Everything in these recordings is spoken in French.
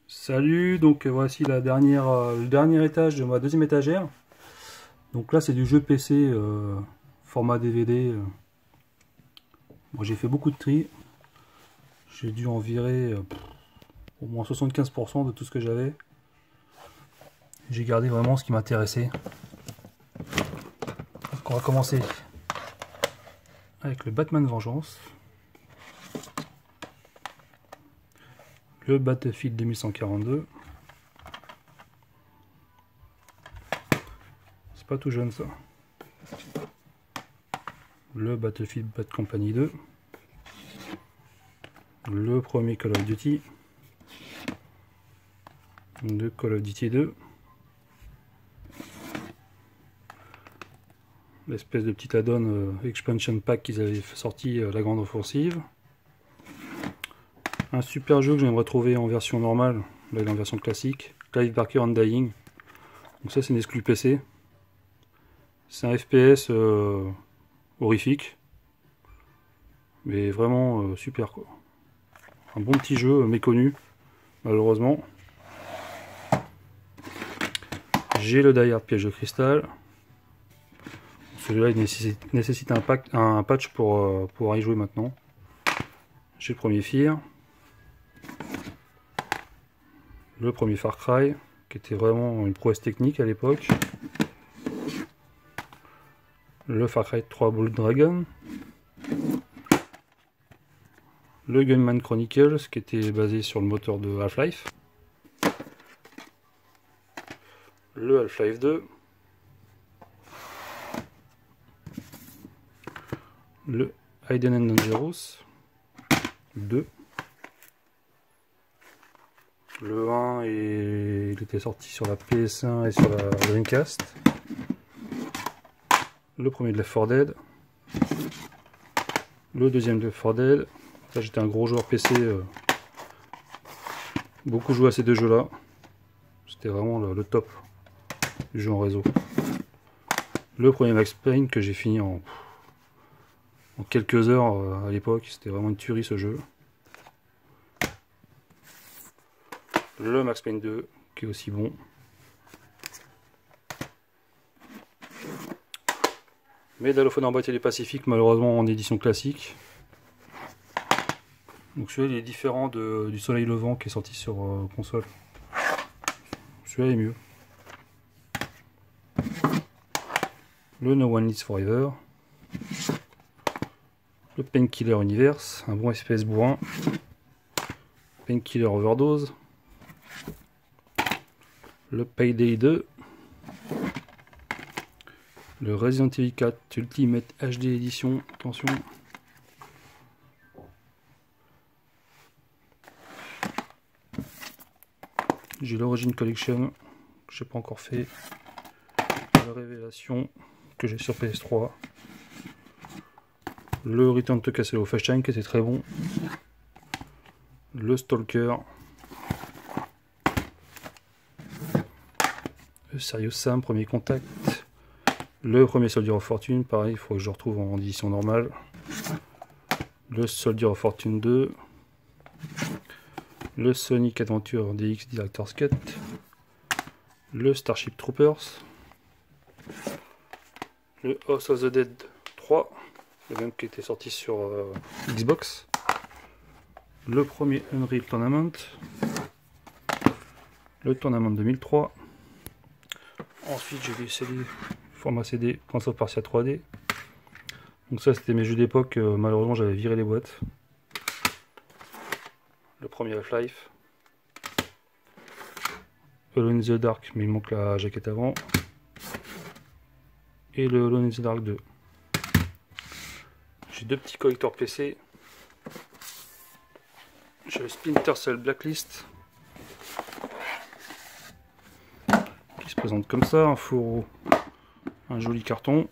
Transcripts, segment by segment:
Salut, donc voici le dernier étage de ma deuxième étagère. Donc là c'est du jeu PC format DVD. Bon, j'ai fait beaucoup de tri. J'ai dû en virer au moins 75% de tout ce que j'avais. J'ai gardé vraiment ce qui m'intéressait. Donc on va commencer avec le Batman Vengeance. Le Battlefield 2142. C'est pas tout jeune ça. Le Battlefield Bad Company 2. Le premier Call of Duty. Le Call of Duty 2. L'espèce de petit add-on expansion pack qu'ils avaient sorti, la grande offensive. Un super jeu que j'aimerais trouver en version normale, là il est en version classique, Clive Barker Undying. Donc ça c'est une exclu PC. C'est un FPS horrifique, mais vraiment super quoi. Un bon petit jeu méconnu, malheureusement. J'ai le Die Hard Piège de Cristal. Celui-là il nécessite un patch pour pouvoir y jouer maintenant. J'ai le premier Fear. Le premier Far Cry, qui était vraiment une prouesse technique à l'époque. Le Far Cry 3 Blood Dragon. Le Gunman Chronicles, qui était basé sur le moteur de Half-Life. Le Half-Life 2. Le Hidden and Dangerous 2. Le 1 il était sorti sur la PS1 et sur la Dreamcast. Le premier de Left 4 Dead. Le deuxième de Left 4 Dead. Là j'étais un gros joueur PC. Beaucoup joué à ces deux jeux là. C'était vraiment le top du jeu en réseau. Le premier Max Payne que j'ai fini en quelques heures à l'époque. C'était vraiment une tuerie ce jeu. Le Max Payne 2 qui est aussi bon. Medal of Honor Bataille du Pacifique, malheureusement en édition classique. Donc celui-là il est différent du Soleil Levant qui est sorti sur console. Celui-là est mieux. Le No One Lives Forever. Le Painkiller Universe, un bon FPS bourrin. Painkiller Overdose. Le Payday 2. Le Resident Evil 4 Ultimate HD Edition, attention. J'ai l'Origin Collection, que j'ai pas encore fait. La Révélation, que j'ai sur PS3. Le Return to Castle Wolfenstein, qui était très bon. Le Stalker. Le Serious Sam, Premier Contact. Le premier Soldier of Fortune, pareil, il faut que je le retrouve en édition normale. Le Soldier of Fortune 2. Le Sonic Adventure DX Director's Cut. Le Starship Troopers. Le House of the Dead 3, le même qui était sorti sur Xbox. Le premier Unreal Tournament. Le Tournament 2003. Ensuite j'ai des CD, format CD, Prince of Persia 3D. Donc ça c'était mes jeux d'époque, malheureusement j'avais viré les boîtes. Le premier Half-Life. Alone in the Dark, mais il manque la jaquette avant. Et le Alone in the Dark 2. J'ai deux petits collecteurs PC. J'ai le Splinter Cell Blacklist. Qui se présente comme ça, un fourreau, un joli carton.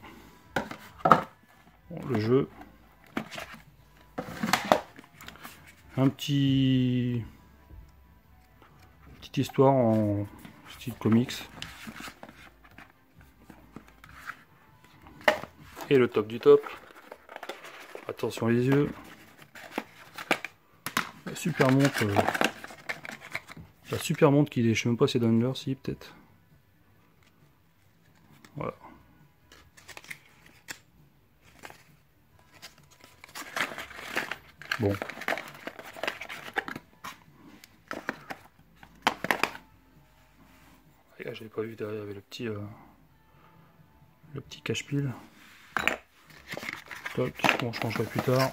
Bon, le jeu. Un petite histoire en style comics. Et le top du top. Attention les yeux. La super montre La super montre qu'il est, je sais même pas si c'est dans l'heure, si peut-être. Voilà. Bon. J'avais pas vu derrière, il y avait le petit cache-pile. Toc, bon, je changerai plus tard.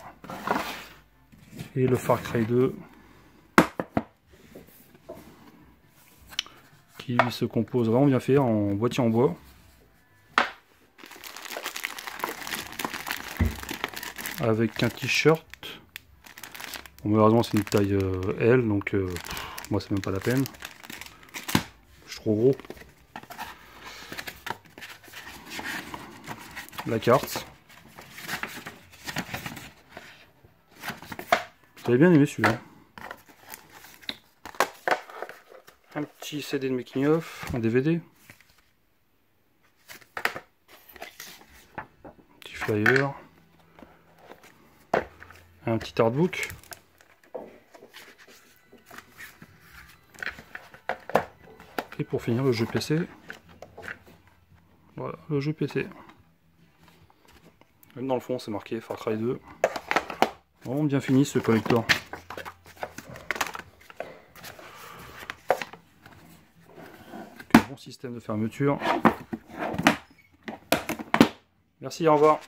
Et le Far Cry 2 qui lui se compose vraiment bien fait en boîtier en bois. Avec un t-shirt. Bon, malheureusement c'est une taille L, donc moi c'est même pas la peine. Je suis trop gros. La carte. J'avais bien aimé celui-là. Un petit CD de making of, un DVD. Un petit flyer. Un petit artbook. Et pour finir le jeu PC. Voilà, le jeu PC. Même dans le fond c'est marqué Far Cry 2. Vraiment bien fini ce collector. Bon système de fermeture. Merci, au revoir.